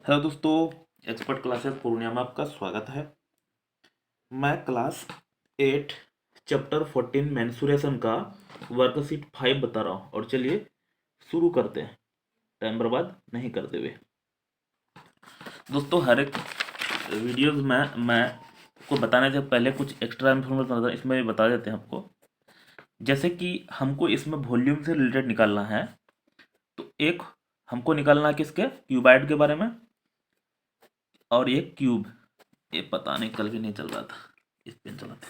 Hello दोस्तों, expert classes Purnia में आपका स्वागत है। मैं क्लास 8 चैप्टर 14 मेंसुरेशन का वर्कशीट 5 बता रहा हूँ। और चलिए शुरू करते हैं, टाइम बर्बाद नहीं करते हुए। दोस्तों, हर एक वीडियोज़ में मैं को बताने से पहले कुछ एक्स्ट्रा इन्फॉर्मेशन इसमें भी बता देते हैं आपको। जैसे कि हमको इसमें वॉल्यूम से रिलेटेड निकालना है, तो एक हमको निकालना है किसके, क्यूबाइड के बारे में, और एक क्यूब, ये पता नहीं कल भी नहीं चल रहा था, इस पेन चलाते।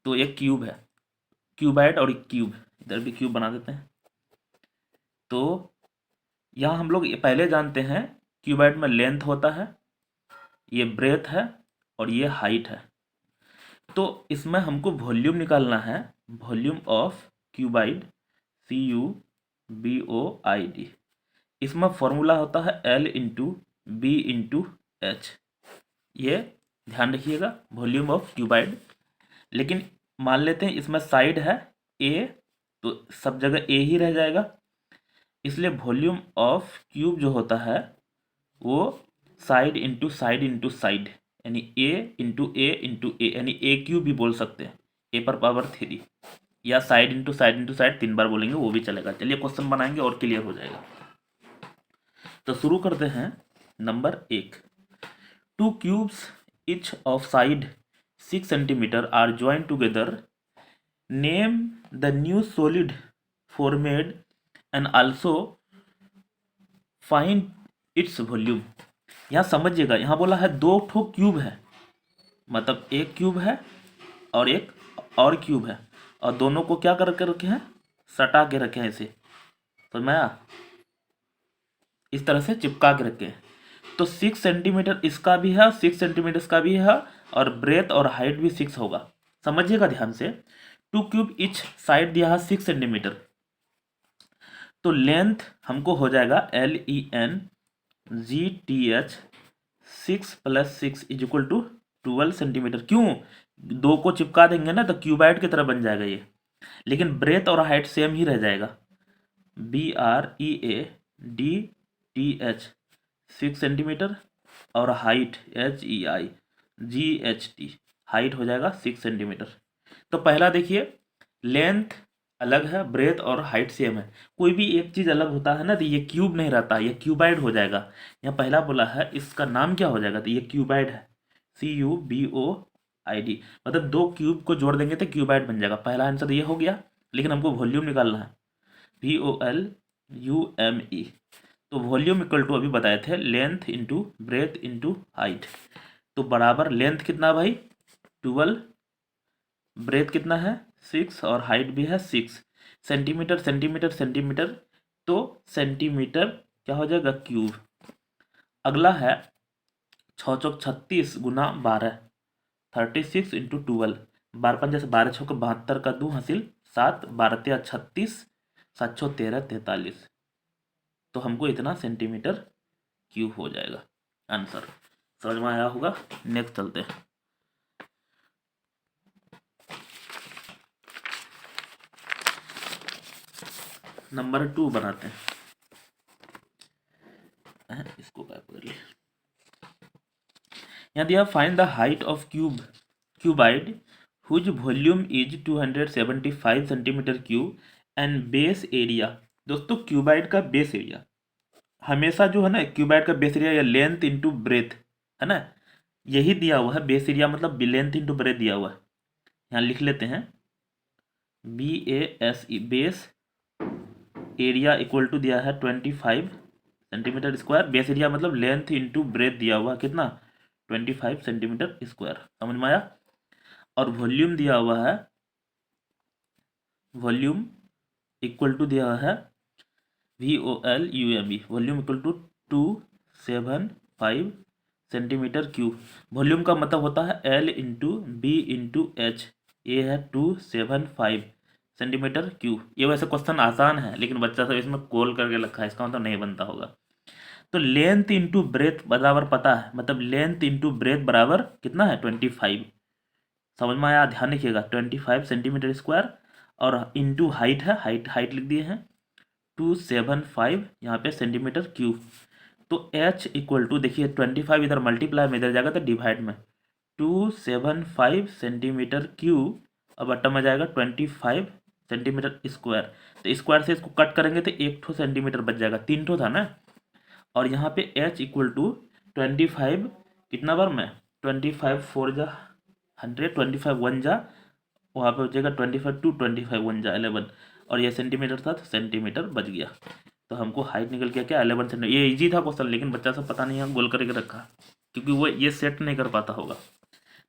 तो एक क्यूब है, क्यूबाइड और एक क्यूब, इधर भी क्यूब बना देते हैं। तो यहाँ हम लोग ये पहले जानते हैं, क्यूबाइड में लेंथ होता है, ये ब्रेथ है और ये हाइट है। तो इसमें हमको वॉल्यूम निकालना है, वॉल्यूम ऑफ क्यूबाइड, CUBOID। इसमें फॉर्मूला होता है L/B/H। ये ध्यान रखिएगा, वॉल्यूम ऑफ क्यूबाइड। लेकिन मान लेते हैं इसमें साइड है A, तो सब जगह A ही रह जाएगा, इसलिए वॉल्यूम ऑफ क्यूब जो होता है वो side into side into side, यानी A into A into A, यानी A क्यूब भी बोल सकते हैं, A⁻3, या side into side into side 3 बार बोलेंगे वो भी चलेगा। चलिए क्वेश्चन बनाएंगे और क्लियर हो जाएगा। तो शुरू करते हैं। Number 1, 2 cubes each of side 6 centimeter are joined together. Name the new solid formed and also find its volume। यहाँ समझिएगा, यहाँ बोला है 2 ठो क्यूब है, मतलब एक क्यूब है और एक और क्यूब है, और दोनों को क्या कर रखे हैं, सटा के रखे हैं, ऐसे समझ में आया, इस तरह से चिपका के रखे हैं। तो 6 सेंटीमीटर इसका भी है, 6 सेंटीमीटर इसका भी है, और ब्रेथ और हाइट भी 6 होगा। समझिएगा ध्यान से, 2 क्यूब इच साइड दिया है 6 सेंटीमीटर, तो लेंथ हमको हो जाएगा LENGTH 6 + 6 = 12 सेंटीमीटर। क्यों, दो को चिपका देंगे ना तो क्यूबाइड की तरह बन जाएगा ये, लेकिन ब्रेथ और हाइट सेम ही रह जाएगा। BREADTH 6 सेंटीमीटर, और हाइट HEIGHT, हाइट हो जाएगा 6 सेंटीमीटर। तो पहला देखिए, लेंथ अलग है, ब्रेथ और हाइट सेम है। कोई भी एक चीज़ अलग होता है ना तो ये क्यूब नहीं रहता, ये क्यूबाइड हो जाएगा। यहाँ पहला बोला है इसका नाम क्या हो जाएगा, तो ये क्यूबाइड है, CUBOID, मतलब 2 क्यूब को जोड़ देंगे तो क्यूबाइड बन जाएगा। पहला आंसर ये हो गया, लेकिन हमको वॉल्यूम निकालना है, VOLUME। तो वॉल्यूम इक्वल टू अभी बताए थे length into breath into height. तो बराबर लेंथ कितना भाई 12, ब्रेथ कितना है 6, और हाइट भी है 6। सेंटीमीटर सेंटीमीटर सेंटीमीटर, तो सेंटीमीटर क्या हो जाएगा, क्यूब। अगला है 6 चौक 36 गुना 12, 36 इंटू 12, 12 जैसे 12 6 72 का 2 हासिल 7, 12 36, 7 6 13 43, तो हमको इतना सेंटीमीटर क्यूब हो जाएगा आंसर। समझ में आया होगा। नेक्स्ट चलते हैं। नंबर 2 बनाते हैं, इसको क्या कर लिए। यहाँ दिया find the height of cuboid whose volume is 275 centimetre cube and base area. दोस्तों, क्यूबाइड का बेस एरिया हमेशा जो है ना, क्यूबाइड का बेस एरिया या लेंथ इंटू ब्रेथ है ना, यही दिया हुआ है। बेस एरिया मतलब लेंथ इंटू ब्रेथ दिया हुआ है। यहाँ लिख लेते हैं BASE, base area equal to दिया है 25 सेंटीमीटर स्क्वायर। बेस एरिया मतलब लेंथ इंटू ब्रेथ दिया हुआ कितना, 25 सेंटीमीटर स्क्वायर। समझ में आया। और वॉल्यूम दिया हुआ है, वॉल्यूम इक्वल टू दिया है VOLUME, volume equal to 275 centimetre cube. Volume का मतलब होता है L/B/H, ये है 275 सेंटीमीटर क्यूब। ये वैसे क्वेश्चन आसान है, लेकिन बच्चा सब इसमें कोल करके रखा है, इसका मतलब नहीं बनता होगा। तो लेंथ इंटू ब्रेथ बराबर पता है, मतलब लेंथ इंटू ब्रेथ बराबर कितना है 25। समझ में आया, ध्यान रखिएगा 25 सेंटीमीटर स्क्वायर, और इंटू हाइट है, हाइट लिख दिए हैं 275 यहाँ पे सेंटीमीटर क्यूब। तो h इक्वल टू, देखिए 25 इधर मल्टीप्लाई में इधर जाएगा तो डिवाइड में, 275 सेंटीमीटर क्यूब, अब बट्टा में जाएगा 25 सेंटीमीटर स्क्वायर। तो स्क्वायर से इसको कट करेंगे तो 1 सेंटीमीटर बच जाएगा, 3 था ना। और यहाँ पे h इक्वल टू 25, कितना बार में 25 4 जा 100, 25 1 जा, वहाँ पे हो जाएगा 25 2 25 1 जा 11, और ये सेंटीमीटर था तो सेंटीमीटर बच गया। तो हमको हाइट निकल गया क्या 11 सेंटीमीटर। ये इजी था क्वेश्चन, लेकिन बच्चा सब पता नहीं है गोल करके रखा, क्योंकि वो ये सेट नहीं कर पाता होगा।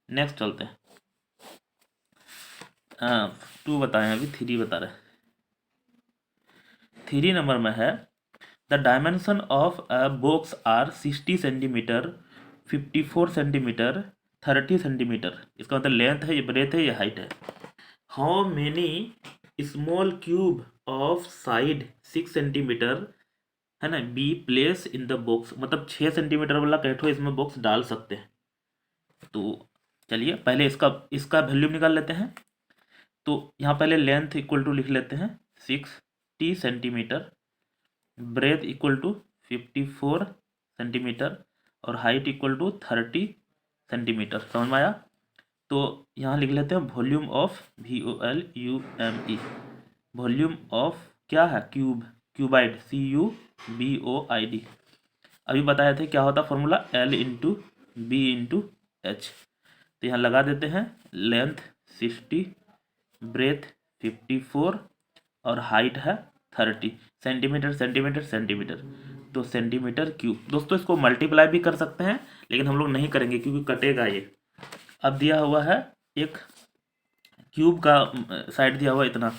नेक्स्ट चलते हैं। 2 बताए हैं, अभी 3 बता रहे हैं। 3 नंबर में है the dimension of a box are 60 centimetre, 54 centimetre, 30 centimetre. इसका मतलब लेंथ है, ये ब्रेथ है, ये हाइट है। How many small cube of side 6 centimetre, है ना, be place in the box, मतलब 6 सेंटीमीटर वाला कैठो इसमें बॉक्स डाल सकते हैं। तो चलिए पहले इसका वैल्यूम निकाल लेते हैं। तो यहाँ पहले लेंथ इक्वल टू लिख लेते हैं 60 centimetre, breadth equal to 54 centimetre, और हाइट इक्वल टू 30 सेंटीमीटर। समझ में आया? तो यहाँ लिख लेते हैं volume of, VOLUME, volume of क्या है, क्यूब, क्यूबाइड, CUBOID। अभी बताए थे क्या होता formula, L into B into H। तो यहाँ लगा देते हैं, लेंथ 60, ब्रेथ 54, और हाइट है 30 सेंटीमीटर, सेंटीमीटर सेंटीमीटर, तो सेंटीमीटर क्यूब। दोस्तों इसको मल्टीप्लाई भी कर सकते हैं, लेकिन हम लोग नहीं करेंगे क्योंकि कटेगा ये। अब दिया हुआ है एक क्यूब का साइड दिया हुआ इतना,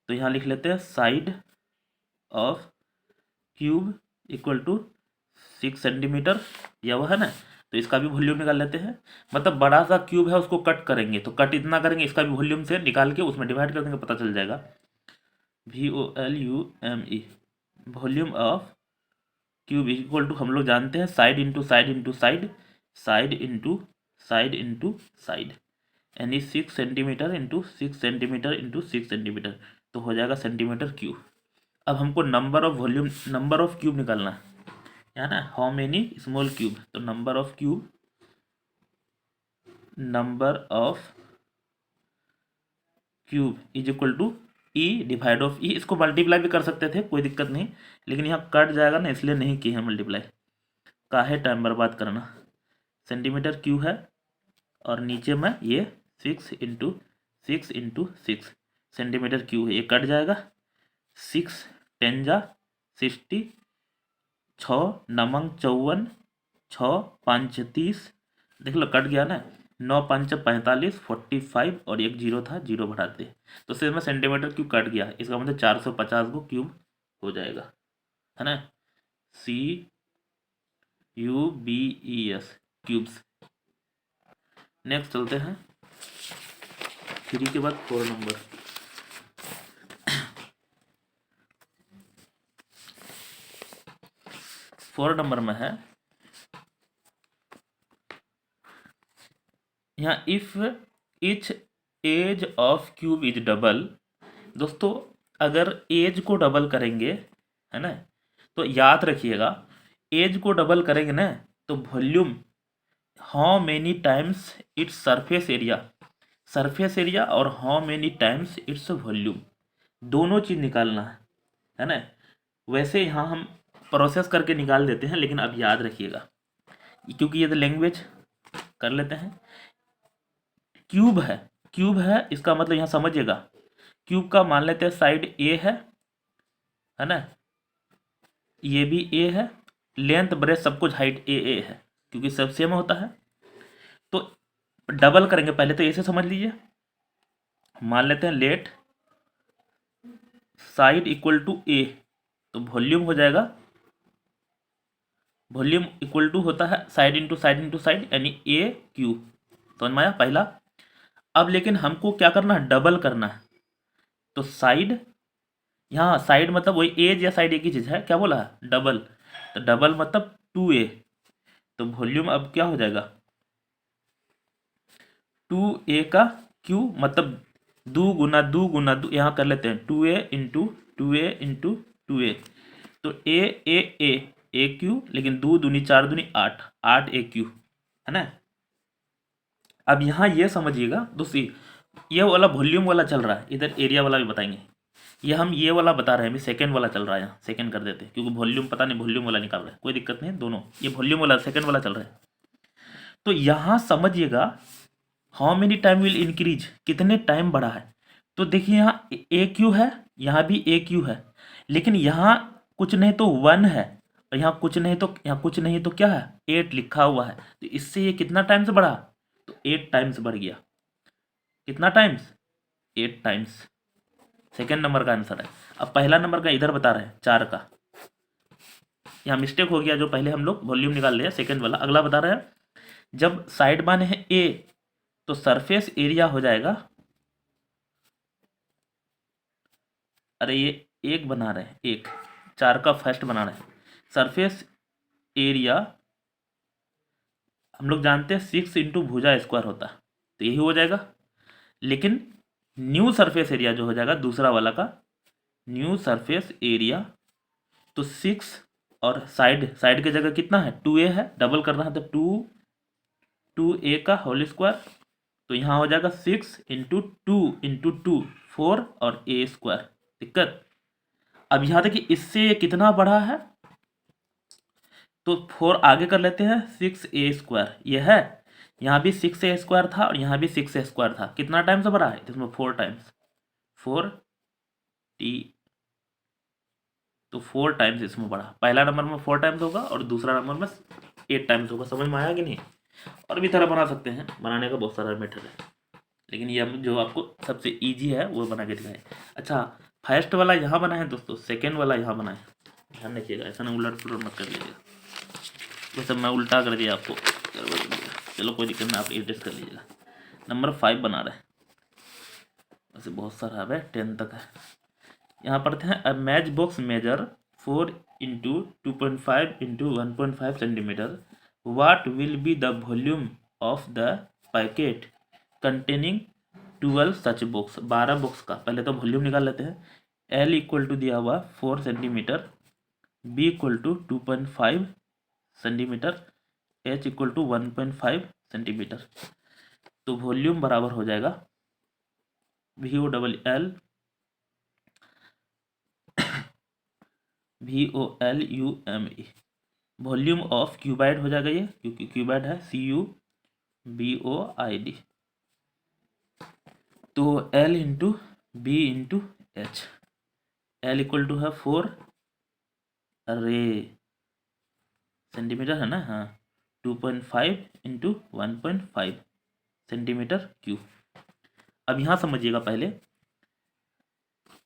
तो यहाँ लिख लेते हैं side of cube equal to 6 centimetre, यह वो है ना। तो इसका भी वॉल्यूम निकाल लेते हैं, मतलब बड़ा सा क्यूब है उसको कट करेंगे, तो कट इतना करेंगे, इसका भी वॉल्यूम से निकाल के उसमें डिवाइड कर देंगे, पता चल जाएगा। VOLUME, volume of cube equal to, हम लोग जानते हैं side into side into side, side into side into side, यानी 6 centimetre into 6 centimetre into 6 centimetre, तो हो जाएगा सेंटीमीटर क्यूब। अब हमको number of volume, number of cube निकालना है ना, हाउ मेनी स्मॉल क्यूब। तो number of cube, number of cube is equal to E divide of E। इसको मल्टीप्लाई भी कर सकते थे, कोई दिक्कत नहीं, लेकिन यहाँ कट जाएगा ना, इसलिए नहीं किए हैं मल्टीप्लाई, काहे टाइम बर्बाद करना। सेंटीमीटर क्यूब है, और नीचे में ये 6 इंटू 6 इंटू 6 सेंटीमीटर क्यूब है, ये कट जाएगा। 6 10 जा 60, 6 नमंग 54, 6 5 30, देख लो कट गया ना, 9 5 45, 45, और एक जीरो था, जीरो बढ़ाते, तो सिर्फ में सेंटीमीटर क्यूब कट गया, इसका मतलब 450 को क्यूब हो जाएगा, है ना, CUBES क्यूब्स। नेक्स्ट चलते हैं, 3 के बाद 4 नंबर। 4 नंबर में है यहाँ, if each edge of cube is double. दोस्तों अगर एज को डबल करेंगे, है ना, तो याद रखिएगा एज को डबल करेंगे ना, तो volume, how many times its surface area, surface area, और how many times its volume, दोनों चीज़ निकालना है ना। वैसे यहाँ हम प्रोसेस करके निकाल देते हैं, लेकिन अब याद रखिएगा, क्योंकि ये तो लैंग्वेज कर लेते हैं। क्यूब है, क्यूब है, इसका मतलब यहाँ समझिएगा, क्यूब का मान लेते हैं साइड ए है ना, ये भी ए है, लेंथ ब्रेथ सब कुछ हाइट ए है, क्योंकि सब सेम होता है। तो डबल करेंगे, पहले तो ऐसे समझ लीजिए, मान लेते हैं लेट साइड इक्वल टू ए, तो वॉल्यूम हो जाएगा, वॉल्यूम इक्वल टू होता है side into side into side, यानी ए क्यूब। समझ में आया पहला। अब लेकिन हमको क्या करना है, डबल करना है, तो साइड, यहाँ साइड मतलब वही एज या साइड एक ही चीज़ है, क्या बोला है डबल, तो डबल मतलब 2A, तो वॉल्यूम अब क्या हो जाएगा 2A का क्यूब, मतलब दो गुना दो गुना दो, यहाँ कर लेते हैं 2A into 2A into 2A, तो ए ए क्यू, लेकिन 2 दूनी 4 दूनी 8, 8 ए क्यू है ना। अब यहाँ ये समझिएगा दोस्तों, ये वाला वॉल्यूम वाला चल रहा है, इधर एरिया वाला भी बताएंगे। ये हम ये वाला बता रहे हैं, अभी सेकंड वाला चल रहा है, यहाँ सेकंड कर देते हैं क्योंकि वॉल्यूम पता नहीं वॉल्यूम वाला निकाल रहे हैं, कोई दिक्कत नहीं है, दोनों ये वॉल्यूम वाला सेकंड वाला चल रहा है। तो यहाँ समझिएगा how many time will increase, कितने टाइम बढ़ा है। तो देखिए यहाँ ए क्यू है, यहाँ भी ए क्यू है, लेकिन यहाँ कुछ नहीं तो 1 है, और यहाँ कुछ नहीं तो यहाँ कुछ नहीं तो क्या है 8 लिखा हुआ है। तो इससे ये कितना टाइम्स बढ़ा, तो 8 टाइम्स बढ़ गया। कितना टाइम्स, 8 टाइम्स। सेकेंड नंबर का आंसर है। अब पहला नंबर का इधर बता रहे हैं 4 का, यहाँ मिस्टेक हो गया, जो पहले हम लोग वॉल्यूम निकाल लिया सेकेंड वाला। अगला बता रहे हैं जब साइड मान है ए तो सरफेस एरिया हो जाएगा, अरे ये एक बना रहे हैं, एक 4 का फर्स्ट बना रहे हैं, सरफेस एरिया हम लोग जानते हैं 6 इंटू भुजा स्क्वायर होता है, तो यही हो जाएगा। लेकिन न्यू सरफेस एरिया जो हो जाएगा दूसरा वाला का, न्यू सरफेस एरिया तो 6 और साइड की जगह कितना है 2a है, डबल करना है तो 2a का होल स्क्वायर, तो यहाँ हो जाएगा 6 इंटू 2 4 और a स्क्वायर। दिक्कत अब यहाँ देखिए इससे कितना बढ़ा है, तो 4 आगे कर लेते हैं, 6a स्क्वायर ये है, यहाँ भी 6a स्क्वायर था और यहाँ भी 6a स्क्वायर था, कितना टाइम से बढ़ा है इसमें 4 टाइम्स, 4t, तो 4 टाइम्स इसमें बढ़ा। पहला नंबर में 4 टाइम्स होगा और दूसरा नंबर में 8 टाइम्स होगा। समझ में आया कि नहीं। और भी तरह बना सकते हैं, बनाने का बहुत सारा मेथड है, लेकिन ये जो आपको सबसे इजी है वो बना के दिखाए। अच्छा फर्स्ट वाला यहाँ बना है दोस्तों, सेकेंड वाला यहाँ बना है, ध्यान रखिएगा, ऐसा ना उलट पुलट मत कर लीजिएगा। तो सब मैं उल्टा कर दिया आपको, चलो कोई दिक्कत नहीं, आप एडजस्ट कर लीजिएगा। नंबर 5 बना रहे हैं, वैसे बहुत सारा है, 10 तक है। यहाँ पढ़ते हैं, a match box measure 4 into 2.5 into 1.5 centimetre, what will be the volume of the packet containing 12 such box. 12 box का पहले तो वॉल्यूम निकाल लेते हैं। एल इक्वल टू दिया हुआ 4 centimetre, B equal to 2.5 centimetre, H equal to 1.5 centimetre. तो volume बराबर हो जाएगा VOLL VOLUME, volume of cuboid हो जाएगा ये, क्योंकि क्यूबाइड है CUBOID। तो L into B into H, L equal to है 4 रे सेंटीमीटर है ना, हाँ 2.5 इंटू 1.5 सेंटीमीटर क्यूब। अब यहाँ समझिएगा, पहले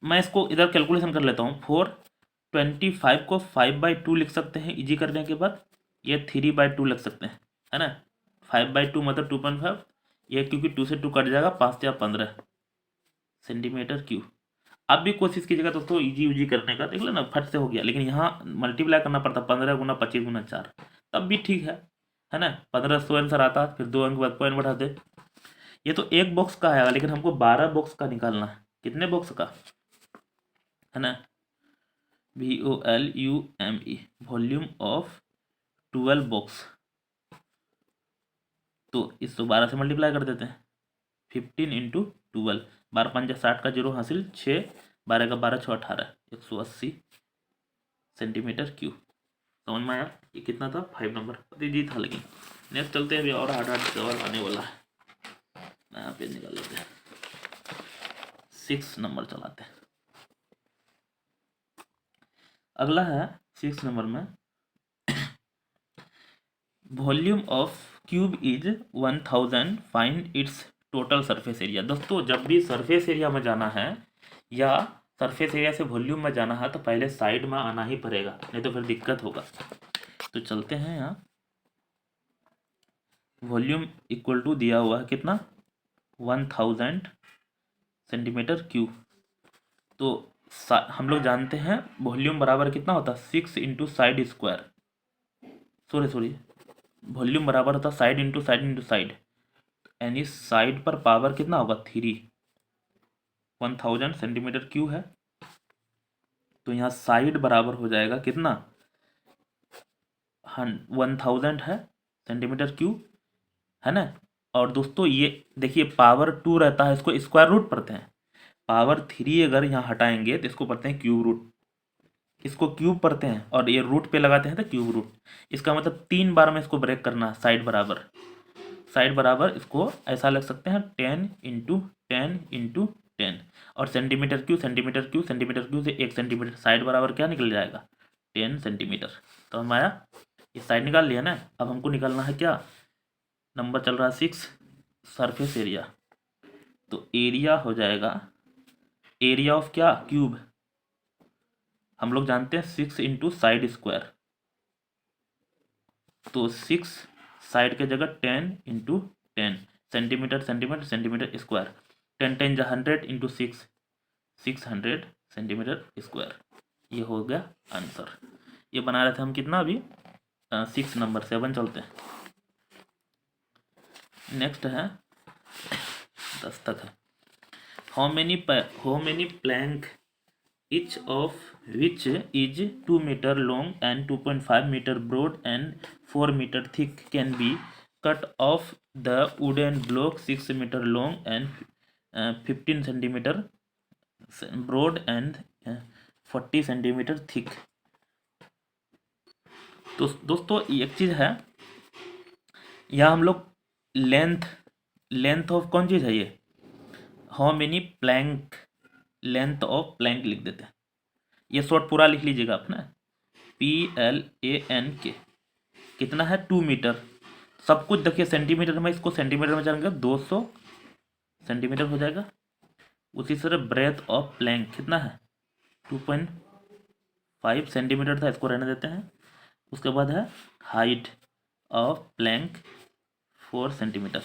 मैं इसको इधर कैलकुलेशन कर लेता हूँ। 425 को 5/2 लिख सकते हैं इजी करने के बाद, ये 3/2 लिख सकते हैं, है ना। 5/2 मतलब 2.5, ये क्योंकि 2 से 2 कट जाएगा, 5 या 15 सेंटीमीटर क्यूब। आप भी कोशिश कीजिएगा दोस्तों इजी करने का, देख लेना फट से हो गया, लेकिन यहाँ मल्टीप्लाई करना पड़ता 15 गुना 25 गुना 4, तब भी ठीक है ना। 1500 आंसर आता, फिर 2 अंक बाद पॉइंट बढ़ाते। ये तो एक बॉक्स का आएगा, लेकिन हमको 12 बॉक्स का निकालना है। कितने बॉक्स का है ना, VOLUME, वॉल्यूम ऑफ 12 बॉक्स। तो इस 12 से मल्टीप्लाई कर देते हैं, 15 इंटू 12, 12 5 60 का जीरो हासिल 6, 12 का 12 6 18, 180 सेंटीमीटर क्यूब। समझ में आया। ये कितना था 5 नंबर, जी था। लेकिन नेक्स्ट चलते हैं, अभी और हार्ड सवाल आने वाला है, नया पेज निकाल लेते हैं। 6 नंबर चलाते हैं। अगला है 6 नंबर में, volume of cube is 1000, find its total surface area. दोस्तों जब भी सरफेस एरिया में जाना है या सरफेस एरिया से वॉल्यूम में जाना है तो पहले साइड में आना ही पड़ेगा, नहीं तो फिर दिक्कत होगा। तो चलते हैं यहाँ, वॉल्यूम इक्वल टू दिया हुआ है कितना 1000 सेंटीमीटर क्यूब। तो हम लोग जानते हैं वॉल्यूम बराबर कितना होता है 6 into side square, sorry volume बराबर होता है side into side into side, यानी साइड पर पावर कितना होगा 3, 1000 सेंटीमीटर क्यूब है। तो यहाँ साइड बराबर हो जाएगा कितना 1000 है सेंटीमीटर क्यूब, है ना। और दोस्तों ये देखिए पावर 2 रहता है, इसको स्क्वायर रूट पढ़ते हैं। पावर 3 अगर यहाँ हटाएंगे तो इसको पढ़ते हैं क्यूब रूट, इसको क्यूब पढ़ते हैं और ये रूट पे लगाते हैं तो क्यूब रूट। इसका मतलब 3 बार में इसको ब्रेक करना है, साइड बराबर। साइड बराबर इसको ऐसा लग सकते हैं 10 इंटू 10 इंटू 10। और centimetre cube centimetre cube centimetre cube से 1 सेंटीमीटर, साइड बराबर क्या निकल जाएगा 10 सेंटीमीटर। तो हम आया ये साइड निकाल लिया ना। अब हमको निकालना है क्या, नंबर चल रहा है 6, सरफेस एरिया। तो एरिया हो जाएगा एरिया ऑफ क्या क्यूब, हम लोग जानते हैं 6 इंटू साइड स्क्वायर। तो 6 साइड के जगह 10 into 10 centimetre centimetre centimetre square. 10 10 जा 100 इंटू 6 600 सेंटीमीटर स्क्वायर। ये हो गया आंसर। ये बना रहे थे हम कितना अभी 6 नंबर 7 चलते हैं। नेक्स्ट है 10 तक है। How many plank each of which is 2 meter long and 2.5 meter broad and 4 meter thick can be cut off the wooden block 6 meter long and 15 centimeter broad and 40 centimeter thick। तो दोस्तों एक चीज़ है, यहाँ हम लोग लेंथ ऑफ कौन चीज़ है ये, how many plank, length of plank लिख देते हैं। ये शॉर्ट पूरा लिख लीजिएगा आप ना, PLANK। कितना है 2 मीटर, सब कुछ देखिए सेंटीमीटर में, इसको सेंटीमीटर में चलेंगे 200 सेंटीमीटर हो जाएगा। उसी तरह ब्रेथ ऑफ प्लैंक कितना है 2.5 सेंटीमीटर था, इसको रहने देते हैं। उसके बाद है हाइट ऑफ प्लैंक 4 सेंटीमीटर।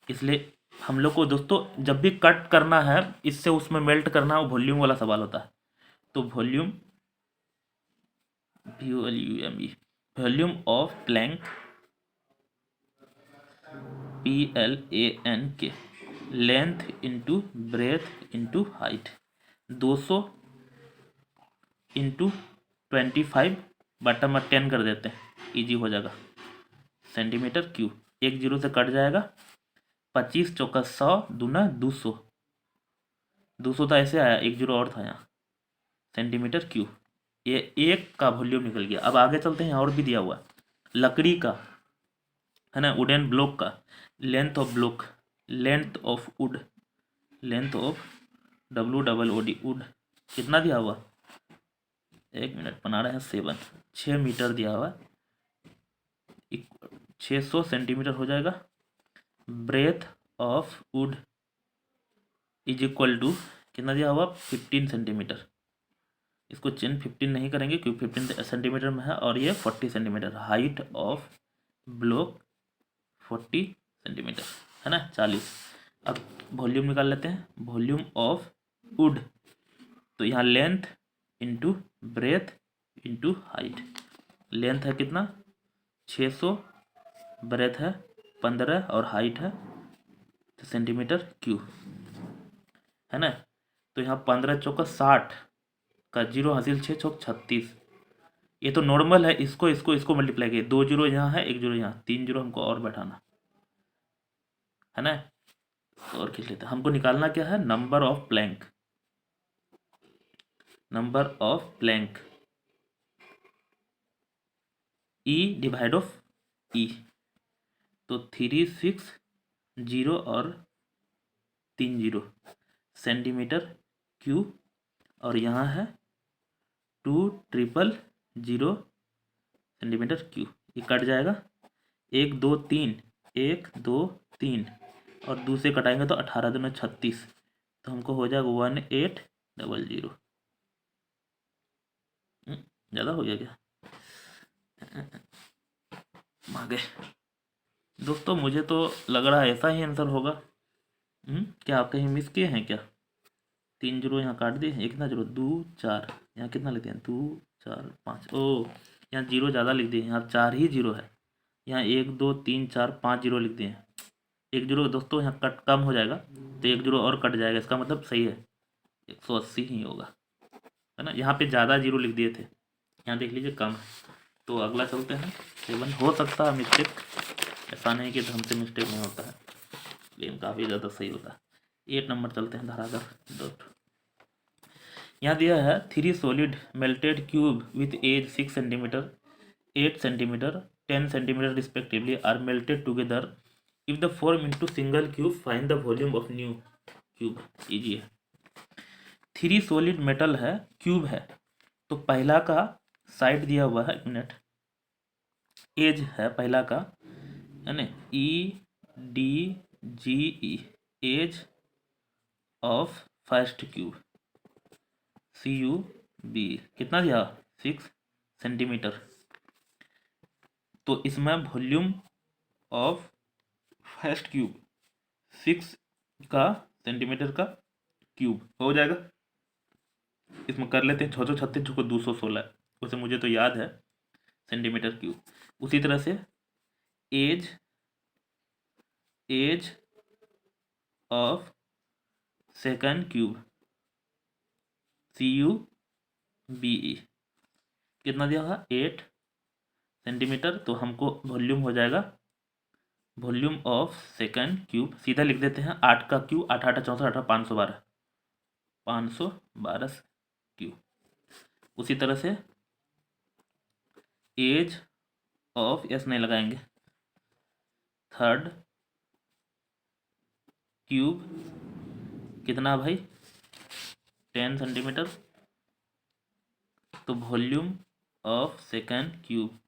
इसलिए हम लोग को दोस्तों जब भी कट करना है इससे उसमें मेल्ट करना है, वो वॉल्यूम वाला सवाल होता है। तो volume VOLUME volume of Planck PLANK length into breath into height 200 into 25 बटा में 10 कर देते हैं, इजी हो जाएगा सेंटीमीटर क्यूब। एक जीरो से कट जाएगा, 25 चौका 100 दूना 200, 200 तो ऐसे आया, एक जीरो और था यहाँ, सेंटीमीटर क्यूब। ये एक का वॉल्यूम निकल गया। अब आगे चलते हैं, और भी दिया हुआ लकड़ी का है ना, वुडन ब्लॉक का length of block, length of would, length of WOOD would कितना दिया हुआ, एक मिनट बना रहे हैं 6 मीटर दिया हुआ, 600 सेंटीमीटर हो जाएगा। Breadth of wood is equal to कितना दिया हुआ 15 सेंटीमीटर। इसको चेंज 15 नहीं करेंगे क्योंकि 15 सेंटीमीटर में है, और ये 40 centimetre. Height of block 40 centimetre है ना 40। अब वॉल्यूम निकाल लेते हैं, वॉल्यूम ऑफ वुड। तो यहाँ length into breath into height. Length है कितना 600, ब्रेथ है 15 और हाइट है सेंटीमीटर क्यूब है ना। तो यहाँ 15 चौका 60 का जीरो हासिल 6 चौक 36। ये तो नॉर्मल है, इसको मल्टीप्लाई किए, 2 जीरो यहाँ है, 1 जीरो यहाँ, 3 जीरो हमको और बैठाना है ना। और खींच लेते हैं। हमको निकालना क्या है number of Planck, number of Planck E divide of E। तो 360 और 30 सेंटीमीटर क्यूब, और यहाँ है 2000 सेंटीमीटर क्यूब। ये कट जाएगा 1 2 3 1 2 3 और दूसरे कटाएंगे तो 18 दूना 36। तो हमको हो जाएगा 1800। ज़्यादा हो गया क्या आगे दोस्तों, मुझे तो लग रहा है ऐसा ही आंसर होगा। क्या आप कहीं मिस किए हैं क्या, 3 जीरो यहाँ काट दिए, एक कितना जीरो 2 4, यहाँ कितना लिखते हैं 2 4 5, ओ यहाँ जीरो ज़्यादा लिख दिए, यहाँ 4 ही जीरो है, यहाँ 1 2 3 4 5 जीरो लिख दिए। एक जीरो दोस्तों यहाँ कट कम हो जाएगा, तो एक जीरो और कट जाएगा, इसका मतलब सही है 180 ही होगा है ना। यहाँ पे ज़्यादा जीरो लिख दिए थे, यहाँ देख लीजिए कम है। तो अगला चलते हैं 7। हो सकता है मिस्टेक, ऐसा नहीं कि हमसे मिस्टेक नहीं होता है, लेकिन काफ़ी ज़्यादा सही होता है। 8 नंबर चलते हैं धराधर डॉट। यहाँ दिया है 3 solid melted cube with edge 6 centimetre 8 centimetre 10 centimetre respectively are melted together if the form into single cube find the volume of new cube. Easy है। 3 सॉलिड मेटल है, क्यूब है, तो पहला का साइड दिया हुआ है, 1 मिनट, एज है पहला का, है ना, EDGE, edge of first cube, CUB कितना दिया 6 सेंटीमीटर। तो इसमें वॉल्यूम ऑफ फर्स्ट क्यूब 6 का सेंटीमीटर का क्यूब हो जाएगा। इसमें कर लेते हैं 6 36 को 216, वैसे मुझे तो याद है सेंटीमीटर क्यूब। उसी तरह से edge of second cube CUBE कितना दिया होगा 8 सेंटीमीटर। तो हमको वॉल्यूम हो जाएगा, वॉल्यूम ऑफ सेकंड क्यूब सीधा लिख देते हैं 8 का क्यूब, 8 8 64 8 512 क्यूब। उसी तरह से एज ऑफ, एस नहीं लगाएंगे, थर्ड क्यूब कितना भाई 10 सेंटीमीटर। तो volume of second cube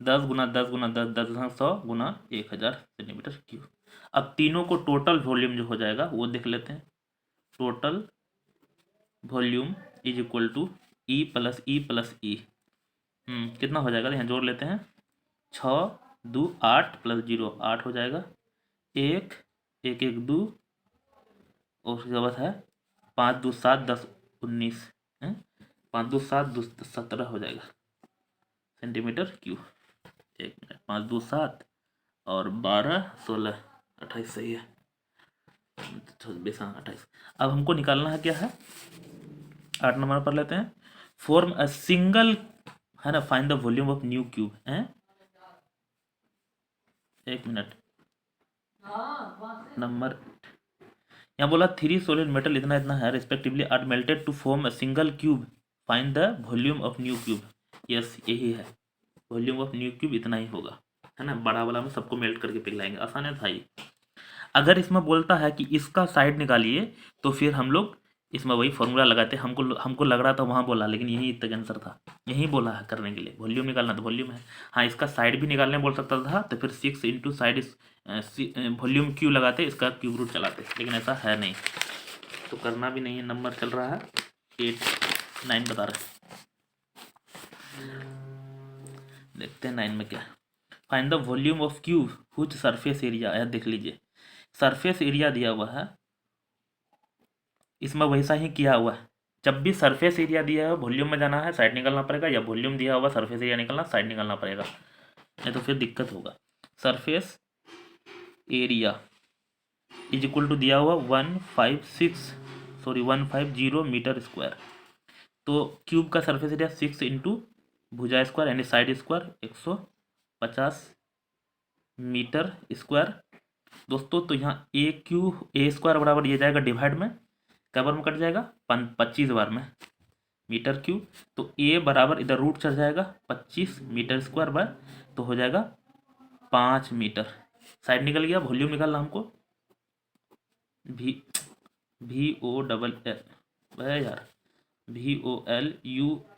10 Guna 10 Guna 10 10 100 Guna 1000 centimetre cube. अब तीनों को टोटल वॉल्यूम जो हो जाएगा वो देख लेते हैं। Total volume is equal to E plus E plus E। कितना हो जाएगा, यहाँ जोड़ लेते हैं, 6 2 8 प्लस 0 8 हो जाएगा, 1 1 1 2, और उसके बाद है 5 2 7 10 19, 5 2 7 2 17 हो जाएगा सेंटीमीटर क्यूब। 1 मिनट, 5 2 7 और 12 16 28 सही है, 28। अब हमको निकालना है क्या है, 8 नंबर पर लेते हैं, फॉर्म अ सिंगल, है ना, find the volume of new cube है। 1 मिनट, नंबर यहाँ बोला 3 सॉलिड मेटल इतना इतना है respectively are melted to form a single cube find the volume of new cube. Yes यही है, वॉल्यूम ऑफ न्यू क्यूब इतना ही होगा, है ना, बड़ा वाला में सबको मेल्ट करके पिघलाएंगे, आसान है था ये। अगर इसमें बोलता है कि इसका साइड निकालिए तो फिर हम लोग इसमें वही फॉर्मूला लगाते, हमको लग रहा था वहाँ बोला, लेकिन यही तक आंसर था, यही बोला है करने के लिए, वॉल्यूम निकालना तो वॉल्यूम है। हाँ, इसका साइड भी निकालने बोल सकता था, तो फिर 6 इंटू साइड वॉल्यूम क्यू लगाते, इसका क्यूब रूट चलाते, लेकिन ऐसा है नहीं, तो करना भी नहीं है। नंबर चल रहा है 8 9 बता रहे, देखते हैं 9 में क्या। Find the volume of cube हुच surface area, यह देख लीजिए, सरफेस एरिया दिया हुआ है, इसमें वैसा ही किया हुआ है। जब भी सरफेस एरिया दिया है वॉल्यूम में जाना है, साइड निकालना पड़ेगा, या वॉल्यूम दिया हुआ सरफेस एरिया निकालना, साइड निकालना पड़ेगा, नहीं तो फिर दिक्कत होगा। Surface area is equal to दिया हुआ 150 मीटर स्क्वायर। तो क्यूब का सरफेस एरिया 6 इंटू भुजा स्क्वायर यानी साइड स्क्वायर 150 मीटर स्क्वायर। दोस्तों तो यहाँ ए स्क्वायर बराबर ये जाएगा डिवाइड में, क्या बार में कट जाएगा 25 बार में मीटर क्यूब। तो ए बराबर इधर रूट चढ़ जाएगा 25 मीटर स्क्वायर बार, तो हो जाएगा 5 मीटर। साइड निकल गया, वॉल्यूम निकालना हमको,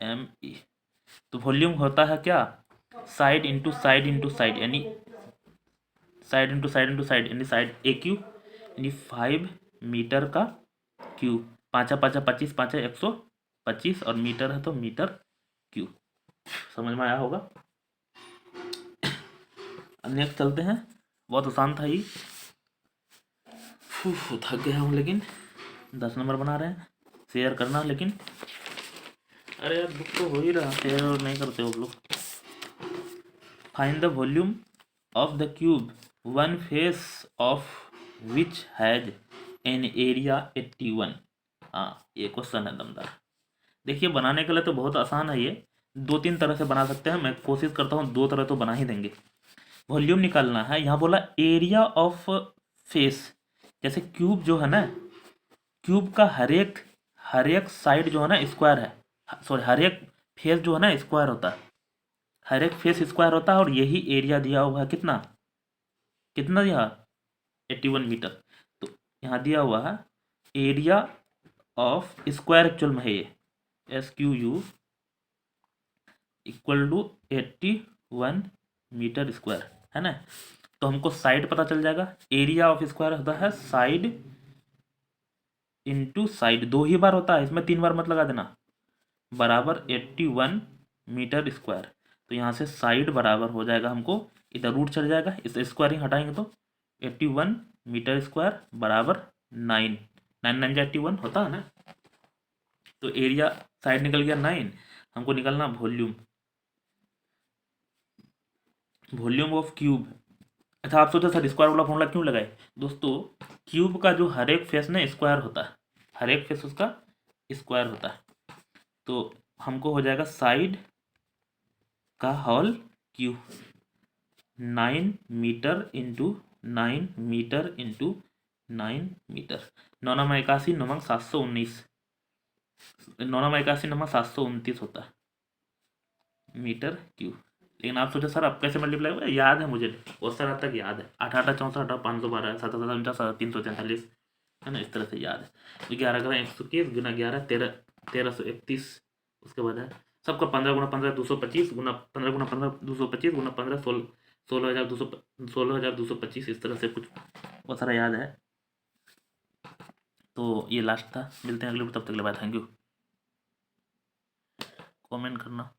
VOLUME। तो वॉल्यूम होता है क्या, side into side into side, यानी side into side into side, यानी साइड ए क्यूब, यानी 5 मीटर का क्यूब, 5 5 25 5 125, और मीटर है तो मीटर क्यूब। समझ में आया होगा। नेक्स्ट चलते हैं, बहुत आसान था ये, थक गया हूँ, लेकिन 10 नंबर बना रहे हैं, शेयर करना, लेकिन अरे यार बुक तो हो ही रहा, शेयर और नहीं करते हो लोग। Find the volume of the cube one face of which has an area 81। हाँ, ये क्वेश्चन है दमदार। देखिए बनाने के लिए तो बहुत आसान है ये, दो तीन तरह से बना सकते हैं, मैं कोशिश करता हूँ दो तरह तो बना ही देंगे। वॉल्यूम निकालना है, यहाँ बोला एरिया ऑफ फेस, जैसे क्यूब जो है ना, क्यूब का हर एक साइड जो है ना स्क्वायर है, सॉरी हर एक फेस जो है ना स्क्वायर होता है, हर एक फेस स्क्वायर होता है, और यही एरिया दिया हुआ है कितना, कितना दिया, 81 मीटर। तो यहाँ दिया हुआ है एरिया ऑफ स्क्वायर, एक्चुअल में है ये SQU equal to 81 metre square, है ना। तो हमको साइड पता चल जाएगा, एरिया ऑफ स्क्वायर होता है साइड इंटू साइड, दो ही बार होता है, इसमें तीन बार मत लगा देना, बराबर 81 मीटर स्क्वायर। तो यहाँ से साइड बराबर हो जाएगा, हमको इधर रूट चल जाएगा, इस स्क्वायरिंग हटाएंगे तो 81 मीटर स्क्वायर बराबर 9, 9 9 जा 81 होता है ना। तो एरिया साइड निकल गया 9, हमको निकलना वॉल्यूम, वॉल्यूम ऑफ क्यूब। अच्छा आप सोचो सर स्क्वायर वाला फॉर्मूला क्यों लगाए, दोस्तों क्यूब का जो हर एक फेस ना स्क्वायर होता है, हर एक फेस उसका स्क्वायर होता है, तो हमको हो जाएगा साइड का whole cube, 9 metre into 9 metre into 9 metre, 9 9 81 9 719, 9 9 81 9 729 होता है मीटर क्यूब। लेकिन आप सोचो सर अब कैसे मल्टीप्लाई होगा, याद है मुझे, बहुत सारा तक याद है, 8 8 64 512 7 7 49 343, है ना, इस तरह से याद है। तो 11 11 121 गुना 11 13 1331, उसके बाद है सबका 15 गुना 15 225 गुना 15 गुना 15 225 गुना 15 16,225, इस तरह से कुछ बहुत सारा याद है। तो ये लास्ट था, मिलते हैं अगले, तब तक के लिए बाय, थैंक यू, कमेंट करना।